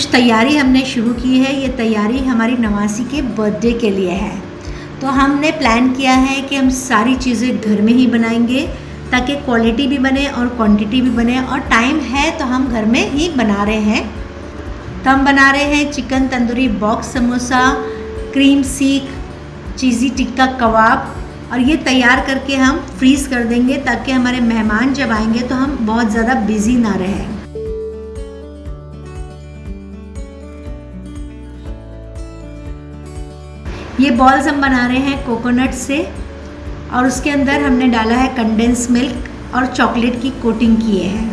कुछ तैयारी हमने शुरू की है। ये तैयारी हमारी नवासी के बर्थडे के लिए है। तो हमने प्लान किया है कि हम सारी चीज़ें घर में ही बनाएंगे ताकि क्वालिटी भी बने और क्वांटिटी भी बने, और टाइम है तो हम घर में ही बना रहे हैं। तो हम बना रहे हैं chicken tandoori box samosa, cream सीख, चीज़ी टिक्का कबाब, और ये तैयार करके हम फ्रीज़ कर देंगे ताकि हमारे मेहमान जब आएंगे तो हम बहुत ज़्यादा बिजी ना रहें। ये बॉल्स हम बना रहे हैं कोकोनट से, और उसके अंदर हमने डाला है कंडेंस मिल्क और चॉकलेट की कोटिंग किए हैं।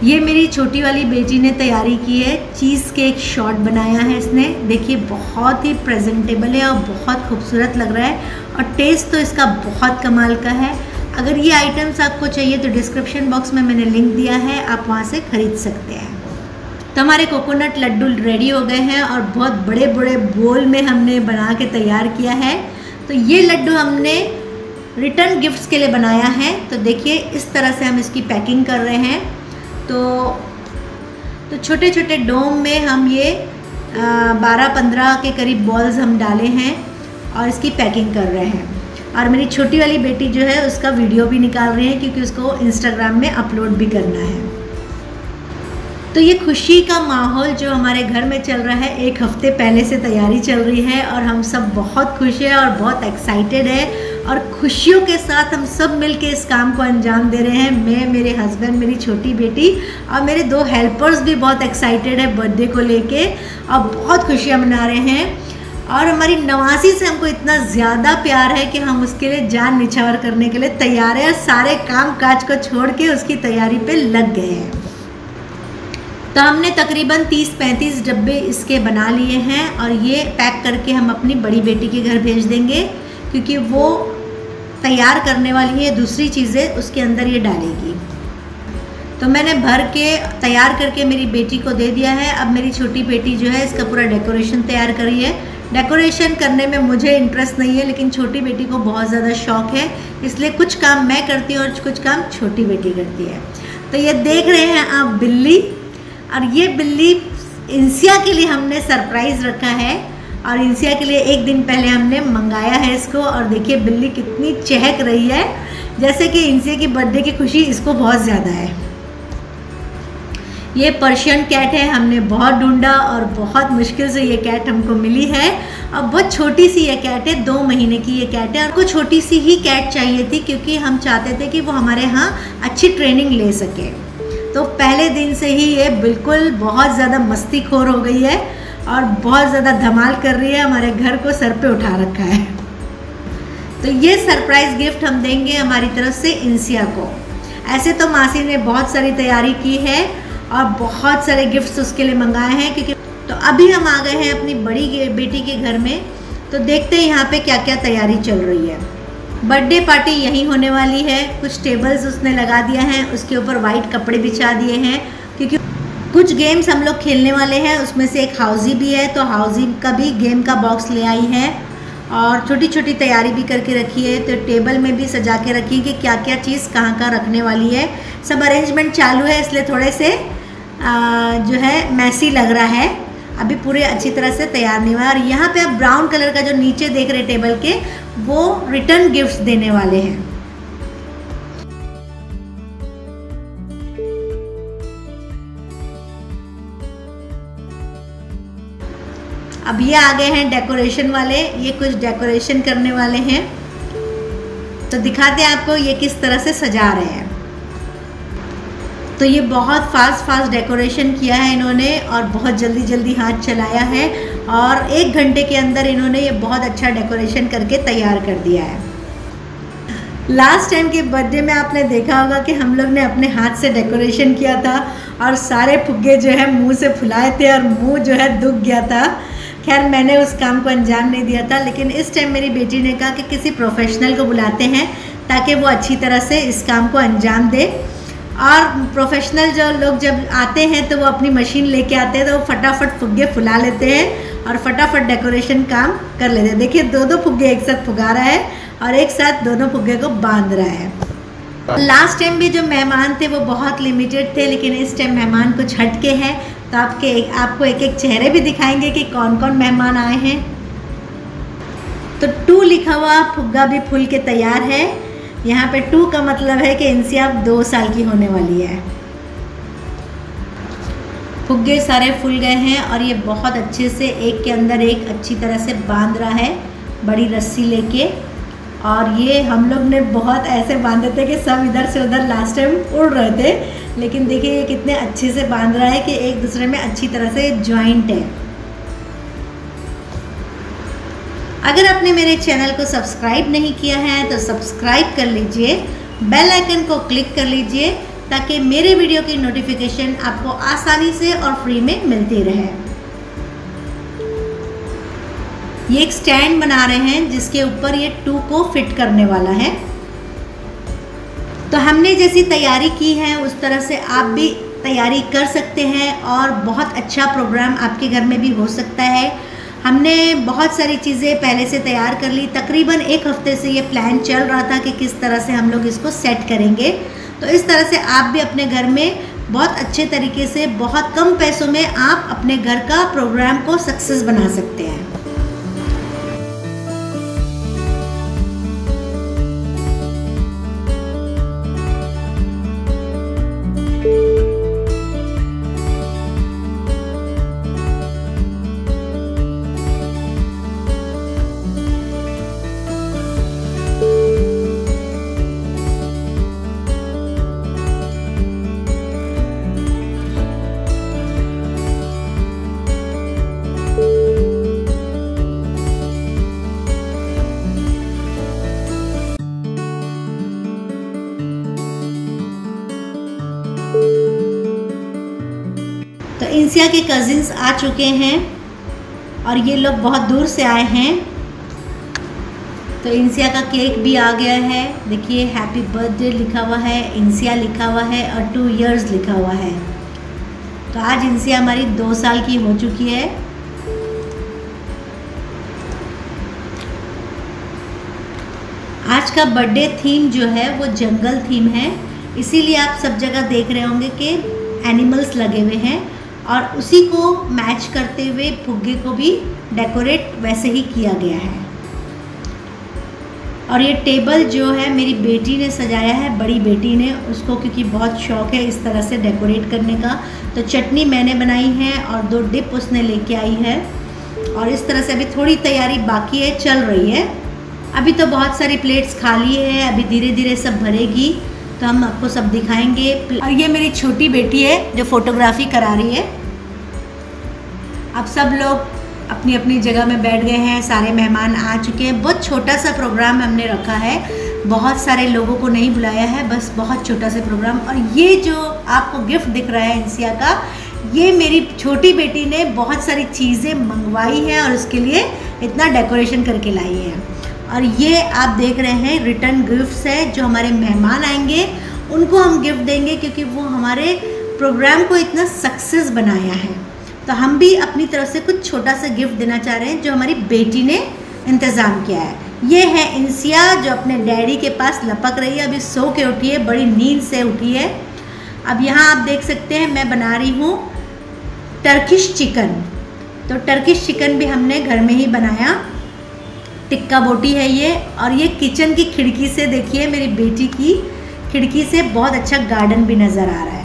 ये मेरी छोटी वाली बेटी ने तैयारी की है। चीज़ केक शॉट बनाया है इसने। देखिए बहुत ही प्रेजेंटेबल है और बहुत खूबसूरत लग रहा है, और टेस्ट तो इसका बहुत कमाल का है। अगर ये आइटम्स आपको चाहिए तो डिस्क्रिप्शन बॉक्स में मैंने लिंक दिया है, आप वहाँ से ख़रीद सकते हैं। तो हमारे कोकोनट लड्डू रेडी हो गए हैं और बहुत बड़े बड़े बोल में हमने बना के तैयार किया है। तो ये लड्डू हमने रिटर्न गिफ्ट्स के लिए बनाया है। तो देखिए इस तरह से हम इसकी पैकिंग कर रहे हैं। तो छोटे छोटे डोम में हम ये 12-15 के करीब बॉल्स हम डाले हैं और इसकी पैकिंग कर रहे हैं। और मेरी छोटी वाली बेटी जो है उसका वीडियो भी निकाल रही है क्योंकि उसको इंस्टाग्राम में अपलोड भी करना है। तो ये खुशी का माहौल जो हमारे घर में चल रहा है, एक हफ्ते पहले से तैयारी चल रही है और हम सब बहुत खुश हैं और बहुत एक्साइटेड है, और खुशियों के साथ हम सब मिलके इस काम को अंजाम दे रहे हैं। मैं, मेरे हस्बैंड, मेरी छोटी बेटी और मेरे 2 हेल्पर्स भी बहुत एक्साइटेड है बर्थडे को लेके, और बहुत खुशियाँ मना रहे हैं। और हमारी नवासी से हमको इतना ज़्यादा प्यार है कि हम उसके लिए जान निछावर करने के लिए तैयार हैं, सारे काम काज को छोड़ के उसकी तैयारी पे लग गए हैं। तो हमने तकरीबन 30-35 डब्बे इसके बना लिए हैं, और ये पैक करके हम अपनी बड़ी बेटी के घर भेज देंगे क्योंकि वो तैयार करने वाली है, दूसरी चीज़ें उसके अंदर ये डालेगी। तो मैंने भर के तैयार करके मेरी बेटी को दे दिया है। अब मेरी छोटी बेटी जो है इसका पूरा डेकोरेशन तैयार कर रही है। डेकोरेशन करने में मुझे इंटरेस्ट नहीं है, लेकिन छोटी बेटी को बहुत ज़्यादा शौक है, इसलिए कुछ काम मैं करती हूँ और कुछ काम छोटी बेटी करती है। तो ये देख रहे हैं आप बिल्ली, और ये बिल्ली इंसिया के लिए हमने सरप्राइज़ रखा है, और इंसिया के लिए एक दिन पहले हमने मंगाया है इसको। और देखिए बिल्ली कितनी चहक रही है, जैसे कि इंसिया की बर्थडे की खुशी इसको बहुत ज़्यादा है। ये पर्शियन कैट है, हमने बहुत ढूंढा और बहुत मुश्किल से ये कैट हमको मिली है, और बहुत छोटी सी ये कैट है, 2 महीने की ये कैट है। और को छोटी सी ही कैट चाहिए थी क्योंकि हम चाहते थे कि वो हमारे यहाँ अच्छी ट्रेनिंग ले सके। तो पहले दिन से ही ये बिल्कुल बहुत ज़्यादा मस्तीखोर हो गई है और बहुत ज़्यादा धमाल कर रही है, हमारे घर को सर पे उठा रखा है। तो ये सरप्राइज़ गिफ्ट हम देंगे हमारी तरफ से इंसिया को। ऐसे तो मासी ने बहुत सारी तैयारी की है और बहुत सारे गिफ्ट्स उसके लिए मंगाए हैं क्योंकि तो अभी हम आ गए हैं अपनी बड़ी बेटी के घर में। तो देखते हैं यहाँ पे क्या क्या तैयारी चल रही है। बर्थडे पार्टी यहीं होने वाली है। कुछ टेबल्स उसने लगा दिया है, उसके ऊपर वाइट कपड़े बिछा दिए हैं क्योंकि कुछ गेम्स हम लोग खेलने वाले हैं, उसमें से एक हाउजी भी है। तो हाउजी का भी गेम का बॉक्स ले आई है और छोटी छोटी तैयारी भी करके रखी है। तो टेबल में भी सजा के रखी कि क्या क्या चीज़ कहाँ कहाँ रखने वाली है। सब अरेंजमेंट चालू है, इसलिए थोड़े से जो है मैसी लग रहा है, अभी पूरे अच्छी तरह से तैयार नहीं हुआ। और यहाँ पे आप ब्राउन कलर का जो नीचे देख रहे टेबल के, वो रिटर्न गिफ्ट्स देने वाले हैं। अब ये आ गए हैं डेकोरेशन वाले, ये कुछ डेकोरेशन करने वाले हैं। तो दिखाते हैं आपको ये किस तरह से सजा रहे हैं। तो ये बहुत फास्ट डेकोरेशन किया है इन्होंने और बहुत जल्दी हाथ चलाया है, और 1 घंटे के अंदर इन्होंने ये बहुत अच्छा डेकोरेशन करके तैयार कर दिया है। लास्ट टाइम के बर्थडे में आपने देखा होगा कि हम लोग ने अपने हाथ से डेकोरेशन किया था और सारे फुग्गे जो है मुंह से फुलाए थे और मुंह जो है दुख गया था। खैर मैंने उस काम को अंजाम नहीं दिया था, लेकिन इस टाइम मेरी बेटी ने कहा कि किसी प्रोफेशनल को बुलाते हैं ताकि वो अच्छी तरह से इस काम को अंजाम दे। और प्रोफेशनल जो लोग जब आते हैं तो वो अपनी मशीन लेके आते हैं, तो वो फटाफट फुग्गे फुला लेते हैं और फटाफट डेकोरेशन काम कर लेते हैं। देखिए 2 फुग्गे एक साथ फुगा रहा है और एक साथ दोनों फुग्गे को बांध रहा है। लास्ट टाइम भी जो मेहमान थे वो बहुत लिमिटेड थे, लेकिन इस टाइम मेहमान कुछ हट के हैं। तो आपको एक एक चेहरे भी दिखाएंगे कि कौन कौन मेहमान आए हैं। तो 2 लिखा हुआ फुग्गा भी फूल के तैयार है। यहाँ पे 2 का मतलब है कि इंसिया अब 2 साल की होने वाली है। फुग्गे सारे फूल गए हैं और ये बहुत अच्छे से एक के अंदर एक अच्छी तरह से बांध रहा है बड़ी रस्सी लेके। और ये हम लोग ने बहुत ऐसे बांधे थे कि सब इधर से उधर लास्ट टाइम उड़ रहे थे, लेकिन देखिए ये कितने अच्छे से बांध रहा है कि एक दूसरे में अच्छी तरह से जॉइंट है। अगर आपने मेरे चैनल को सब्सक्राइब नहीं किया है तो सब्सक्राइब कर लीजिए, बेल आइकन को क्लिक कर लीजिए ताकि मेरे वीडियो की नोटिफिकेशन आपको आसानी से और फ्री में मिलती रहे। ये एक स्टैंड बना रहे हैं जिसके ऊपर ये 2 को फिट करने वाला है। तो हमने जैसी तैयारी की है उस तरह से आप भी तैयारी कर सकते हैं और बहुत अच्छा प्रोग्राम आपके घर में भी हो सकता है। हमने बहुत सारी चीज़ें पहले से तैयार कर ली। तकरीबन 1 हफ्ते से ये प्लान चल रहा था कि किस तरह से हम लोग इसको सेट करेंगे। तो इस तरह से आप भी अपने घर में बहुत अच्छे तरीके से बहुत कम पैसों में आप अपने घर का प्रोग्राम को सक्सेस बना सकते हैं। तो इंसिया के कज़िन्स आ चुके हैं और ये लोग बहुत दूर से आए हैं। तो इंसिया का केक भी आ गया है। देखिए हैप्पी बर्थडे लिखा हुआ है, इंसिया लिखा हुआ है और 2 इयर्स लिखा हुआ है। तो आज इंसिया हमारी 2 साल की हो चुकी है। आज का बर्थडे थीम जो है वो जंगल थीम है, इसीलिए आप सब जगह देख रहे होंगे कि एनिमल्स लगे हुए हैं और उसी को मैच करते हुए फुग्गे को भी डेकोरेट वैसे ही किया गया है। और ये टेबल जो है मेरी बेटी ने सजाया है, बड़ी बेटी ने, उसको क्योंकि बहुत शौक़ है इस तरह से डेकोरेट करने का। तो चटनी मैंने बनाई है और 2 डिप उसने लेके आई है और इस तरह से अभी थोड़ी तैयारी बाकी है, चल रही है। अभी तो बहुत सारी प्लेट्स खाली है, अभी धीरे धीरे सब भरेगी तो हम आपको सब दिखाएंगे। और ये मेरी छोटी बेटी है जो फोटोग्राफी करा रही है। अब सब लोग अपनी अपनी जगह में बैठ गए हैं, सारे मेहमान आ चुके हैं। बहुत छोटा सा प्रोग्राम हमने रखा है, बहुत सारे लोगों को नहीं बुलाया है, बस बहुत छोटा सा प्रोग्राम। और ये जो आपको गिफ्ट दिख रहा है इंसिया का, ये मेरी छोटी बेटी ने बहुत सारी चीज़ें मंगवाई हैं और उसके लिए इतना डेकोरेशन करके लाई है। और ये आप देख रहे हैं रिटर्न गिफ्ट्स है, जो हमारे मेहमान आएंगे उनको हम गिफ्ट देंगे क्योंकि वो हमारे प्रोग्राम को इतना सक्सेस बनाया है। तो हम भी अपनी तरफ से कुछ छोटा सा गिफ्ट देना चाह रहे हैं जो हमारी बेटी ने इंतज़ाम किया है। ये है इंसिया जो अपने डैडी के पास लपक रही है, अभी सो के उठी है, बड़ी नींद से उठी है। अब यहाँ आप देख सकते हैं मैं बना रही हूँ टर्किश चिकन। तो टर्किश चिकन भी हमने घर में ही बनाया, टिक्का बोटी है ये। और ये किचन की खिड़की से देखिए, मेरी बेटी की खिड़की से बहुत अच्छा गार्डन भी नज़र आ रहा है।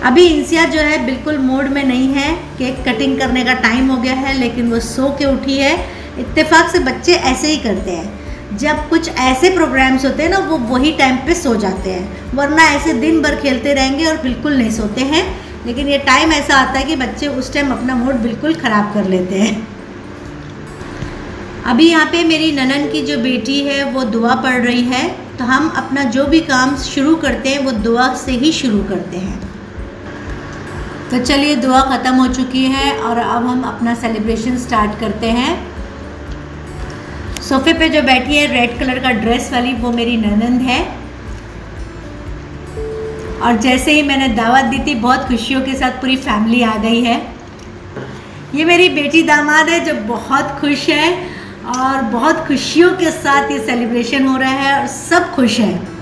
अभी इंसिया जो है बिल्कुल मूड में नहीं है, केक कटिंग करने का टाइम हो गया है, लेकिन वो सो के उठी है। इत्तेफाक से बच्चे ऐसे ही करते हैं, जब कुछ ऐसे प्रोग्राम्स होते हैं ना वो वही टाइम पे सो जाते हैं, वरना ऐसे दिन भर खेलते रहेंगे और बिल्कुल नहीं सोते हैं। लेकिन ये टाइम ऐसा आता है कि बच्चे उस टाइम अपना मूड बिल्कुल ख़राब कर लेते हैं। अभी यहाँ पे मेरी ननन की जो बेटी है वो दुआ पढ़ रही है। तो हम अपना जो भी काम शुरू करते हैं वो दुआ से ही शुरू करते हैं। तो चलिए दुआ ख़त्म हो चुकी है और अब हम अपना सेलिब्रेशन स्टार्ट करते हैं। सोफे पे जो बैठी है रेड कलर का ड्रेस वाली, वो मेरी ननंद है। और जैसे ही मैंने दावत दी थी, बहुत खुशियों के साथ पूरी फैमिली आ गई है। ये मेरी बेटी दामाद है जो बहुत खुश है और बहुत खुशियों के साथ ये सेलिब्रेशन हो रहा है और सब खुश हैं।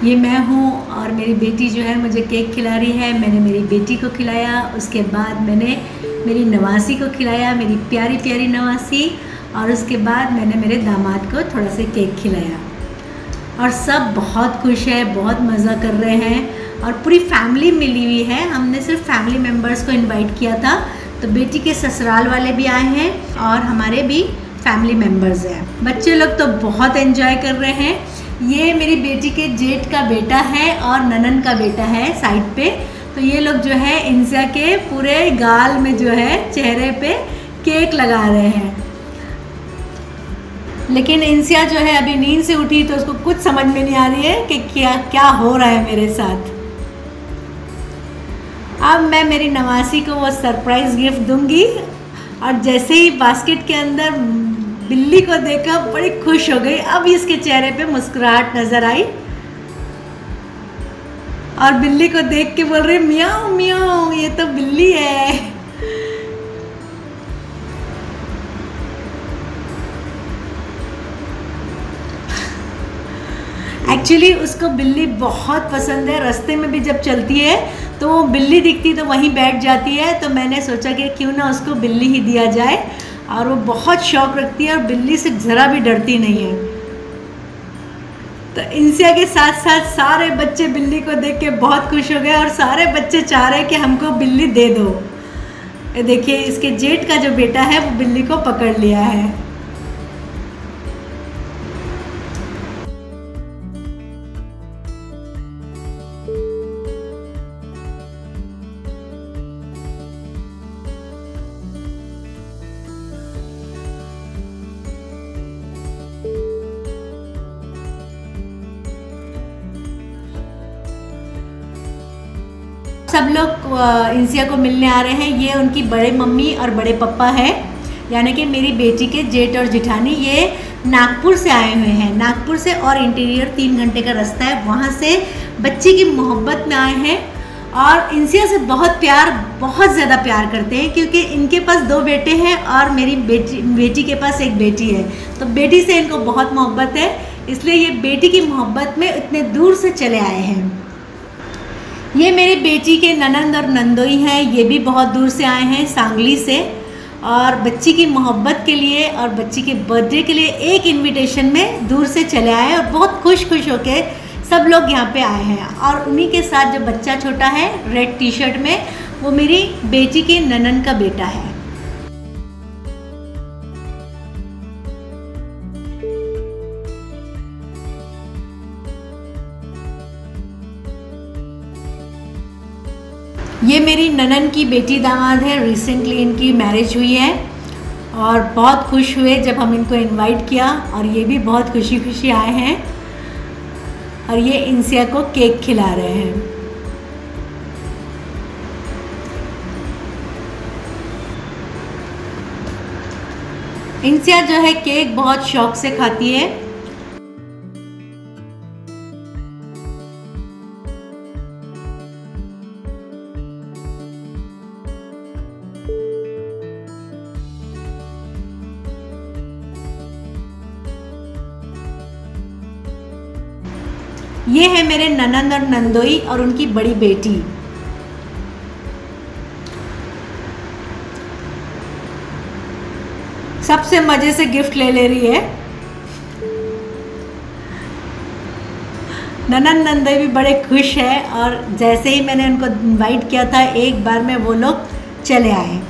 ये मैं हूँ और मेरी बेटी जो है मुझे केक खिला रही है। मैंने मेरी बेटी को खिलाया, उसके बाद मैंने मेरी नवासी को खिलाया, मेरी प्यारी प्यारी नवासी, और उसके बाद मैंने मेरे दामाद को थोड़ा सा केक खिलाया। और सब बहुत खुश है, बहुत मज़ा कर रहे हैं और पूरी फैमिली मिली हुई है। हमने सिर्फ फैमिली मेम्बर्स को इनवाइट किया था, तो बेटी के ससुराल वाले भी आए हैं और हमारे भी फैमिली मेम्बर्स हैं। बच्चे लोग तो बहुत एंजॉय कर रहे हैं। ये मेरी बेटी के जेठ का बेटा है और ननन का बेटा है साइड पे। तो ये लोग जो है इंसिया के पूरे गाल में जो है चेहरे पे केक लगा रहे हैं। लेकिन इंसिया जो है अभी नींद से उठी तो उसको कुछ समझ में नहीं आ रही है कि क्या क्या हो रहा है मेरे साथ। अब मैं मेरी नवासी को वो सरप्राइज़ गिफ्ट दूंगी। और जैसे ही बास्केट के अंदर बिल्ली को देखकर बड़ी खुश हो गई। अब इसके चेहरे पे मुस्कुराहट नज़र आई और बिल्ली को देख के बोल रही मियाऊ मियाऊ, ये तो बिल्ली है। एक्चुअली उसको बिल्ली बहुत पसंद है। रास्ते में भी जब चलती है तो वो बिल्ली दिखती तो वहीं बैठ जाती है। तो मैंने सोचा कि क्यों ना उसको बिल्ली ही दिया जाए, और वो बहुत शौक रखती है और बिल्ली से ज़रा भी डरती नहीं है। तो इंसिया के साथ साथ सारे बच्चे बिल्ली को देख के बहुत खुश हो गए और सारे बच्चे चाह रहे हैं कि हमको बिल्ली दे दो। देखिए इसके जेठ का जो बेटा है वो बिल्ली को पकड़ लिया है। सब लोग इंसिया को मिलने आ रहे हैं। ये उनकी बड़े मम्मी और बड़े पापा हैं, यानी कि मेरी बेटी के जेठ और जेठानी। ये नागपुर से आए हुए हैं। नागपुर से और इंटीरियर 3 घंटे का रास्ता है, वहाँ से बच्ची की मोहब्बत में आए हैं और इंसिया से बहुत ज़्यादा प्यार करते हैं, क्योंकि इनके पास 2 बेटे हैं और मेरी बेटी के पास 1 बेटी है। तो बेटी से इनको बहुत मोहब्बत है, इसलिए ये बेटी की मोहब्बत में इतने दूर से चले आए हैं। ये मेरी बेटी के ननंद और नंदोई हैं। ये भी बहुत दूर से आए हैं, सांगली से, और बच्ची की मोहब्बत के लिए और बच्ची के बर्थडे के लिए एक इनविटेशन में दूर से चले आए और बहुत खुश होके सब लोग यहाँ पे आए हैं। और उन्हीं के साथ जो बच्चा छोटा है रेड टी शर्ट में, वो मेरी बेटी के ननन का बेटा है। ये मेरी ननन की बेटी दामाद है। रिसेंटली इनकी मैरिज हुई है और बहुत खुश हुए जब हम इनको इनवाइट किया, और ये भी बहुत खुशी आए हैं और ये इंसिया को केक खिला रहे हैं। इंसिया जो है केक बहुत शौक से खाती है। ये है मेरे ननंद और नंदोई और उनकी बड़ी बेटी। सबसे मज़े से गिफ्ट ले रही है। ननन नंदोई भी बड़े खुश है और जैसे ही मैंने उनको इनवाइट किया था एक बार में वो लोग चले आए।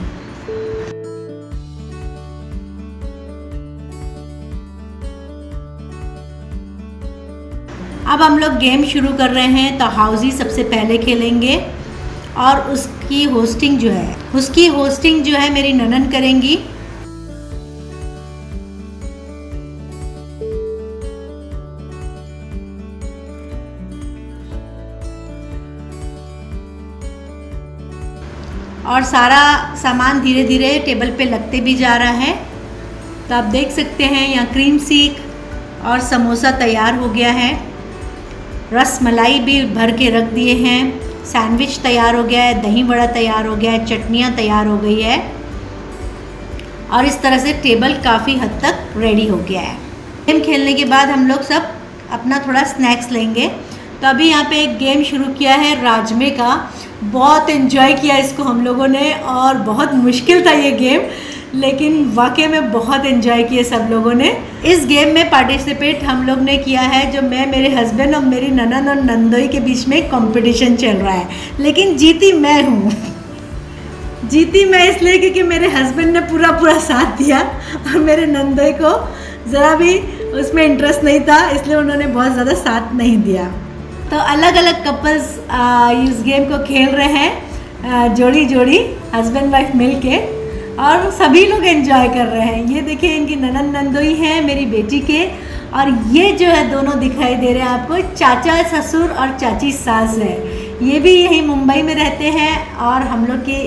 अब हम लोग गेम शुरू कर रहे हैं। तो हाउजी सबसे पहले खेलेंगे और उसकी होस्टिंग जो है मेरी ननन करेंगी। और सारा सामान धीरे धीरे टेबल पे लगते भी जा रहा है। तो आप देख सकते हैं यहाँ क्रीम सीख और समोसा तैयार हो गया है। रस मलाई भी भर के रख दिए हैं। सैंडविच तैयार हो गया है, दही बड़ा तैयार हो गया है, चटनियाँ तैयार हो गई है और इस तरह से टेबल काफ़ी हद तक रेडी हो गया है। गेम खेलने के बाद हम लोग सब अपना थोड़ा स्नैक्स लेंगे। तो अभी यहाँ पे एक गेम शुरू किया है राजमे का। बहुत एंजॉय किया इसको हम लोगों ने और बहुत मुश्किल था ये गेम, लेकिन वाकई में बहुत एंजॉय किए सब लोगों ने। इस गेम में पार्टिसिपेट हम लोग ने किया है जो मैं, मेरे हस्बैंड और मेरी ननन और नंदोई के बीच में कंपटीशन चल रहा है, लेकिन जीती मैं हूँ। जीती मैं इसलिए क्योंकि मेरे हस्बैंड ने पूरा साथ दिया और मेरे नंदोई को ज़रा भी उसमें इंटरेस्ट नहीं था, इसलिए उन्होंने बहुत ज़्यादा साथ नहीं दिया। तो अलग अलग कपल्स इस गेम को खेल रहे हैं, जोड़ी जोड़ी हस्बैंड वाइफ मिल के, और सभी लोग एंजॉय कर रहे हैं। ये देखिए इनकी ननन नंदोई हैं मेरी बेटी के, और ये जो है दोनों दिखाई दे रहे हैं आपको, चाचा ससुर और चाची सास है। ये भी यहीं मुंबई में रहते हैं और हम लोग की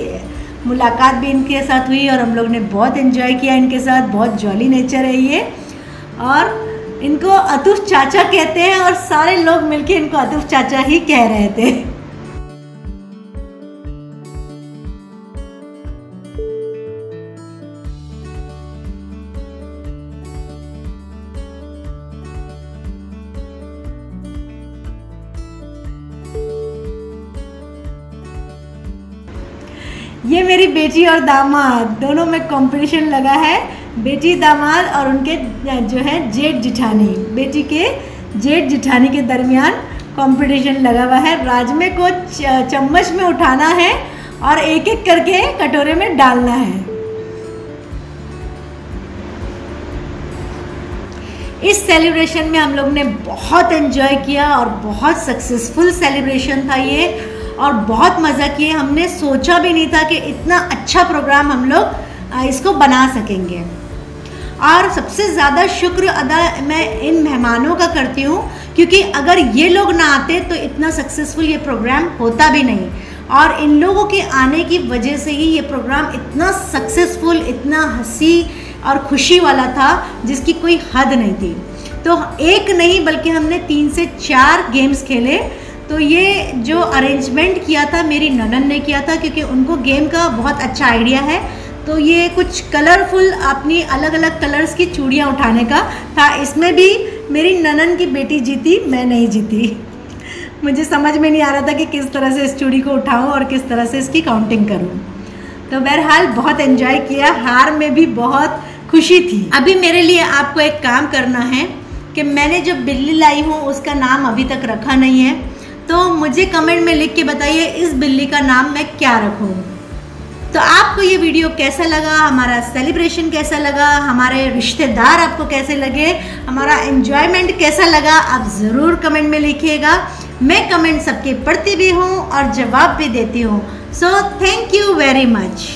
मुलाकात भी इनके साथ हुई और हम लोग ने बहुत एंजॉय किया इनके साथ। बहुत जॉली नेचर है ये, और इनको अतुफ चाचा कहते हैं और सारे लोग मिलके इनको अतुफ चाचा ही कह रहे थे। ये मेरी बेटी और दामाद दोनों में कंपटीशन लगा है। बेटी दामाद और उनके जो है जेठ जिठानी, बेटी के जेठ जिठानी के दरमियान कंपटीशन लगा हुआ है। राजमे को चम्मच में उठाना है और एक एक करके कटोरे में डालना है। इस सेलिब्रेशन में हम लोग ने बहुत एंजॉय किया और बहुत सक्सेसफुल सेलिब्रेशन था ये, और बहुत मज़ा किए। हमने सोचा भी नहीं था कि इतना अच्छा प्रोग्राम हम लोग इसको बना सकेंगे। और सबसे ज़्यादा शुक्र अदा मैं इन मेहमानों का करती हूँ, क्योंकि अगर ये लोग ना आते तो इतना सक्सेसफुल ये प्रोग्राम होता भी नहीं, और इन लोगों के आने की वजह से ही ये प्रोग्राम इतना सक्सेसफुल, इतना हंसी और खुशी वाला था जिसकी कोई हद नहीं थी। तो एक नहीं बल्कि हमने 3 से 4 गेम्स खेले। तो ये जो अरेंजमेंट किया था मेरी ननन ने किया था, क्योंकि उनको गेम का बहुत अच्छा आइडिया है। तो ये कुछ कलरफुल अपनी अलग अलग कलर्स की चूड़ियाँ उठाने का था। इसमें भी मेरी ननन की बेटी जीती, मैं नहीं जीती। मुझे समझ में नहीं आ रहा था कि किस तरह से इस चूड़ी को उठाऊं और किस तरह से इसकी काउंटिंग करूं। तो बहरहाल बहुत एंजॉय किया, हार में भी बहुत खुशी थी। अभी मेरे लिए आपको एक काम करना है कि मैंने जो बिल्ली लाई हूँ उसका नाम अभी तक रखा नहीं है, तो मुझे कमेंट में लिख के बताइए इस बिल्ली का नाम मैं क्या रखूँ। तो आपको ये वीडियो कैसा लगा, हमारा सेलिब्रेशन कैसा लगा, हमारे रिश्तेदार आपको कैसे लगे, हमारा एंजॉयमेंट कैसा लगा, आप ज़रूर कमेंट में लिखिएगा। मैं कमेंट सबके पढ़ती भी हूँ और जवाब भी देती हूँ। So thank you very much.